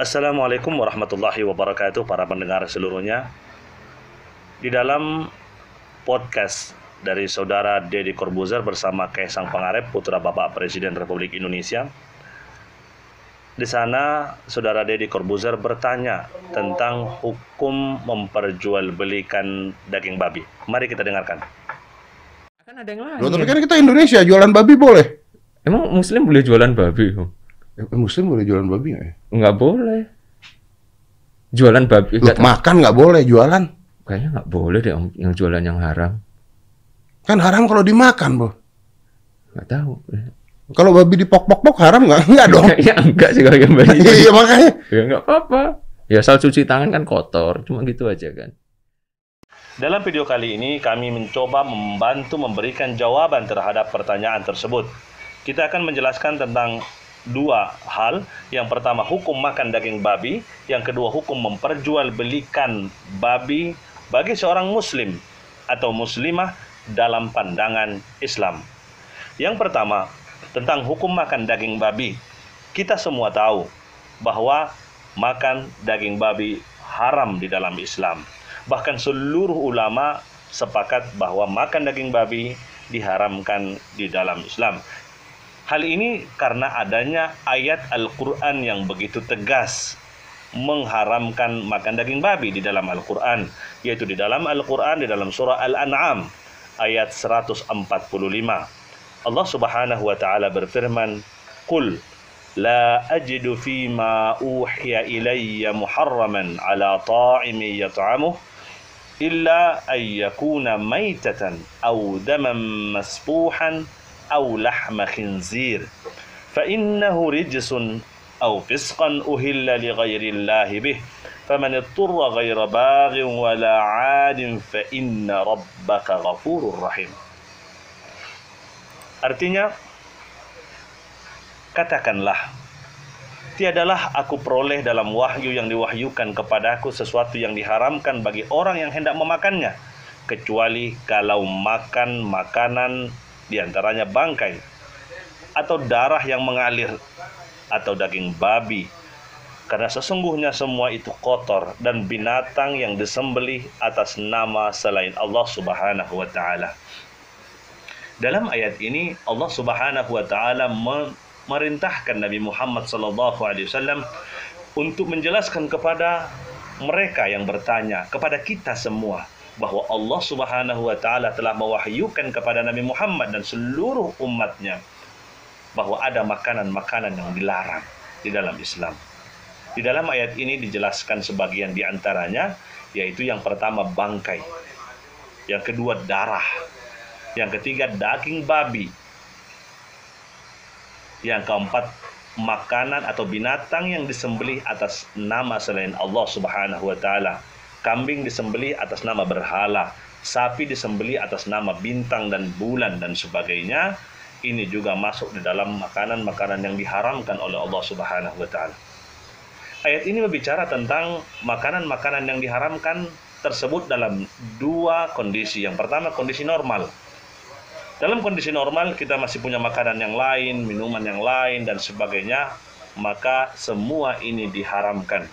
Assalamualaikum warahmatullahi wabarakatuh, para pendengar seluruhnya. Di dalam podcast dari saudara Deddy Corbuzier bersama Kaisang Pangarep, putra Bapak Presiden Republik Indonesia. Di sana saudara Deddy Corbuzier bertanya tentang hukum memperjualbelikan daging babi. Mari kita dengarkan. Kan ada yang lain. Loh, tapi kan kita Indonesia, jualan babi boleh. Emang Muslim boleh jualan babi? Muslim boleh jualan babi nggak ya? Nggak boleh. Jualan babi. Loh, makan nggak boleh, jualan. Kayaknya nggak boleh deh yang jualan yang haram. Kan haram kalau dimakan, Bo. Nggak tahu. Kalau babi dipok-pok-pok haram nggak? Nggak dong. Kayaknya enggak sih kalau yang babi. Iya, makanya. Ya nggak apa-apa. Ya asal cuci tangan kan kotor. Cuma gitu aja kan. Dalam video kali ini kami mencoba membantu memberikan jawaban terhadap pertanyaan tersebut. Kita akan menjelaskan tentang dua hal. Yang pertama, hukum makan daging babi. Yang kedua, hukum memperjualbelikan babi bagi seorang muslim atau muslimah dalam pandangan Islam. Yang pertama, tentang hukum makan daging babi. Kita semua tahu bahwa makan daging babi haram di dalam Islam. Bahkan seluruh ulama sepakat bahwa makan daging babi diharamkan di dalam Islam. Hal ini karena adanya ayat Al-Quran yang begitu tegas mengharamkan makan daging babi di dalam Al-Quran, yaitu di dalam Al-Quran, di dalam surah Al-An'am ayat 145. Allah Subhanahu wa taala berfirman, "Qul la ajidu fima uhiya ilayya muharraman ala ta'imin yat'amuh illa an yakuna maitatan aw daman masfuhan aw lahma khinzir fa innahu rijsun aw fisqan uhilla li ghairi llahi bih faman ittara ghaira baghin wala 'adin fa inna rabbaka ghafurur rahim." Artinya, katakanlah, tiadalah aku peroleh dalam wahyu yang diwahyukan kepadaku sesuatu yang diharamkan bagi orang yang hendak memakannya, kecuali kalau makan makanan diantaranya bangkai, atau darah yang mengalir, atau daging babi. Karena sesungguhnya semua itu kotor dan binatang yang disembelih atas nama selain Allah Subhanahu wa ta'ala. Dalam ayat ini Allah Subhanahu wa ta'ala merintahkan Nabi Muhammad SAW untuk menjelaskan kepada mereka yang bertanya, kepada kita semua, bahwa Allah Subhanahu wa ta'ala telah mewahyukan kepada Nabi Muhammad dan seluruh umatnya bahwa ada makanan-makanan yang dilarang di dalam Islam. Di dalam ayat ini dijelaskan sebagian di antaranya, yaitu yang pertama bangkai, yang kedua darah, yang ketiga daging babi, yang keempat makanan atau binatang yang disembelih atas nama selain Allah Subhanahu wa ta'ala. Kambing disembelih atas nama berhala, sapi disembelih atas nama bintang dan bulan dan sebagainya. Ini juga masuk di dalam makanan-makanan yang diharamkan oleh Allah Subhanahu wa ta'ala. Ayat ini berbicara tentang makanan-makanan yang diharamkan tersebut dalam dua kondisi. Yang pertama, kondisi normal. Dalam kondisi normal kita masih punya makanan yang lain, minuman yang lain dan sebagainya, maka semua ini diharamkan.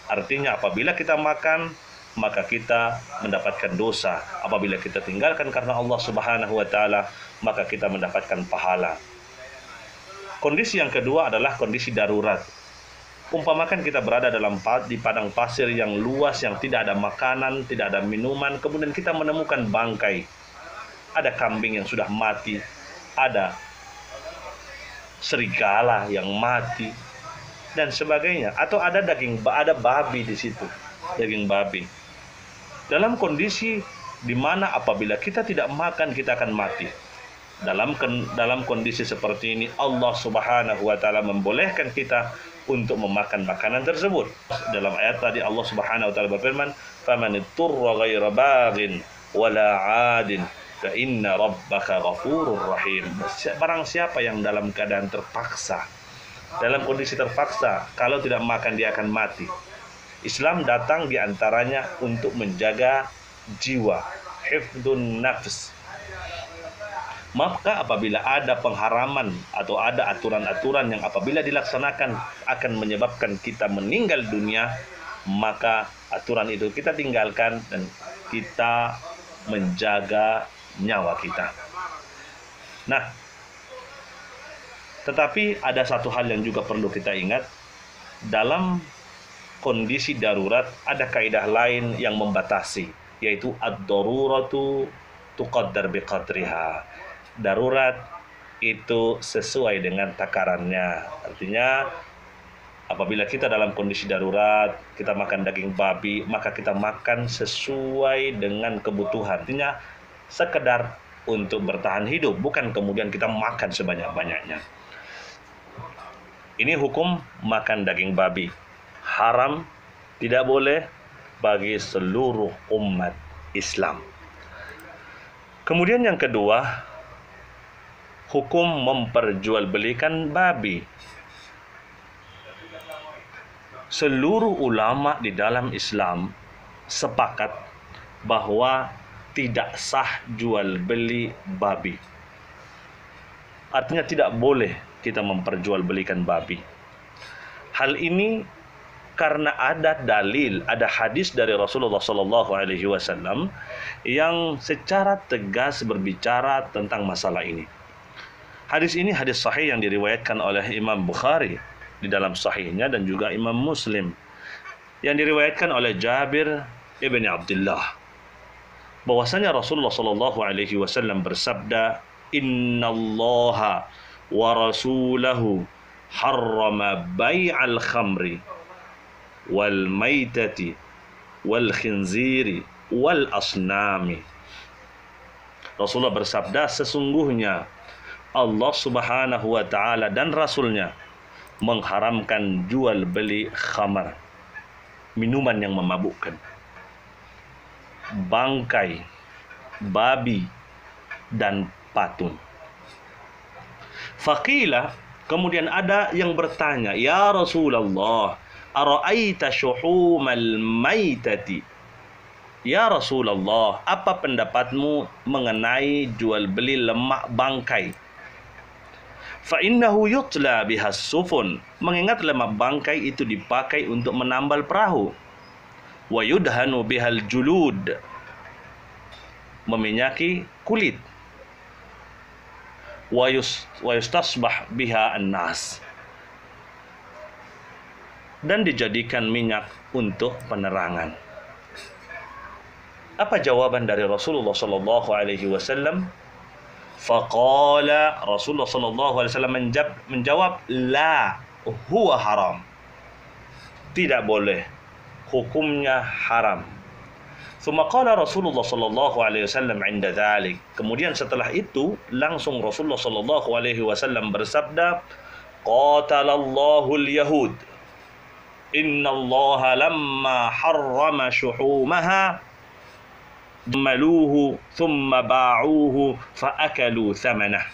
Artinya apabila kita makan, maka kita mendapatkan dosa. Apabila kita tinggalkan karena Allah Subhanahu wa ta'ala, maka kita mendapatkan pahala. Kondisi yang kedua adalah kondisi darurat. Umpamakan kita berada di padang pasir yang luas, yang tidak ada makanan, tidak ada minuman, kemudian kita menemukan bangkai. Ada kambing yang sudah mati, ada serigala yang mati dan sebagainya, atau ada babi di situ, daging babi. Dalam kondisi di mana apabila kita tidak makan kita akan mati. Dalam kondisi seperti ini Allah Subhanahu wa ta'ala membolehkan kita untuk memakan makanan tersebut. Dalam ayat tadi Allah Subhanahu wa ta'ala berfirman, "Faman ittara ghaira baghin wala 'adin fa inna rabbaka ghafurur rahim." Barang siapa yang dalam keadaan terpaksa, dalam kondisi terpaksa, kalau tidak makan dia akan mati. Islam datang diantaranya untuk menjaga jiwa, hifdun nafs, Maka apabila ada pengharaman atau ada aturan-aturan yang apabila dilaksanakan akan menyebabkan kita meninggal dunia, maka aturan itu kita tinggalkan dan kita menjaga nyawa kita. Nah, tetapi ada satu hal yang juga perlu kita ingat. Dalam kondisi darurat ada kaidah lain yang membatasi, yaitu ad-daruratu tuqaddar biqadriha. Darurat itu sesuai dengan takarannya. Artinya apabila kita dalam kondisi darurat, kita makan daging babi, maka kita makan sesuai dengan kebutuhan. Artinya sekedar untuk bertahan hidup, bukan kemudian kita makan sebanyak-banyaknya. Ini hukum makan daging babi. Haram, tidak boleh bagi seluruh umat Islam. Kemudian yang kedua, hukum memperjualbelikan babi. Seluruh ulama di dalam Islam sepakat bahwa tidak sah jual beli babi. Artinya tidak boleh kita memperjualbelikan babi. Hal ini karena ada dalil, ada hadis dari Rasulullah SAW yang secara tegas berbicara tentang masalah ini. Hadis ini hadis sahih yang diriwayatkan oleh Imam Bukhari di dalam sahihnya dan juga Imam Muslim, yang diriwayatkan oleh Jabir ibn Abdullah, bahwasanya Rasulullah SAW bersabda, "Innallaha wa rasulahu harrama bai'al khamri wal maitati wal khinziri wal asnami." Rasulullah bersabda, sesungguhnya Allah Subhanahu wa ta'ala dan Rasulnya mengharamkan jual beli khamar, minuman yang memabukkan, bangkai, babi, dan patung. Faqila, kemudian ada yang bertanya, "Ya Rasulullah, ara'aita syuhumal maitati?" Ya Rasulullah, apa pendapatmu mengenai jual beli lemak bangkai? Fa'innahu yutla bihas sufun, mengingat lemak bangkai itu dipakai untuk menambal perahu. Wa yudhanu bihal julud, meminyaki kulit. Wa yustasbah biha an-nas, dan dijadikan minyak untuk penerangan. Apa jawaban dari Rasulullah SAW? Faqala, Rasulullah SAW menjawab, la huwa haram, tidak boleh, hukumnya haram. Thumma qala Rasulullah SAW inda dhalik, kemudian setelah itu langsung Rasulullah SAW bersabda, qatalallahu al-yahud, inna allaha lamma harrama syuhumaha maluhu thumma ba'uhu fa'akalu thamanah.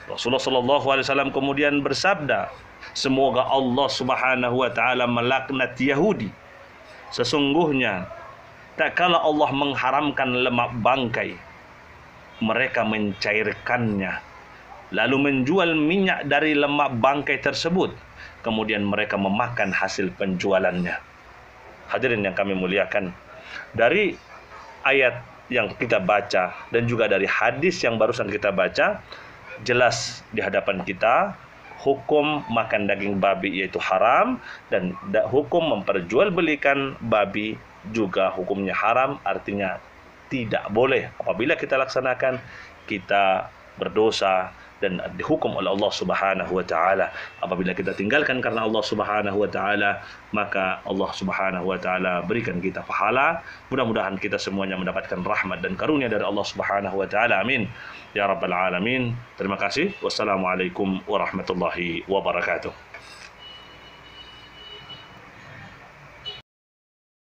Rasulullah SAW kemudian bersabda, semoga Allah Subhanahu wa ta'ala melaknat Yahudi. Sesungguhnya tak kala Allah mengharamkan lemak bangkai, mereka mencairkannya lalu menjual minyak dari lemak bangkai tersebut, kemudian mereka memakan hasil penjualannya. Hadirin yang kami muliakan, dari ayat yang kita baca dan juga dari hadis yang barusan kita baca, jelas di hadapan kita hukum makan daging babi yaitu haram, dan hukum memperjualbelikan babi juga hukumnya haram. Artinya tidak boleh. Apabila kita laksanakan, kita berdosa dan dihukum oleh Allah Subhanahu wa ta'ala. Apabila kita tinggalkan karena Allah Subhanahu wa ta'ala, maka Allah Subhanahu wa ta'ala berikan kita pahala. Mudah-mudahan kita semuanya mendapatkan rahmat dan karunia dari Allah Subhanahu wa ta'ala. Amin ya rabbal alamin. Terima kasih. Wassalamualaikum warahmatullahi wabarakatuh.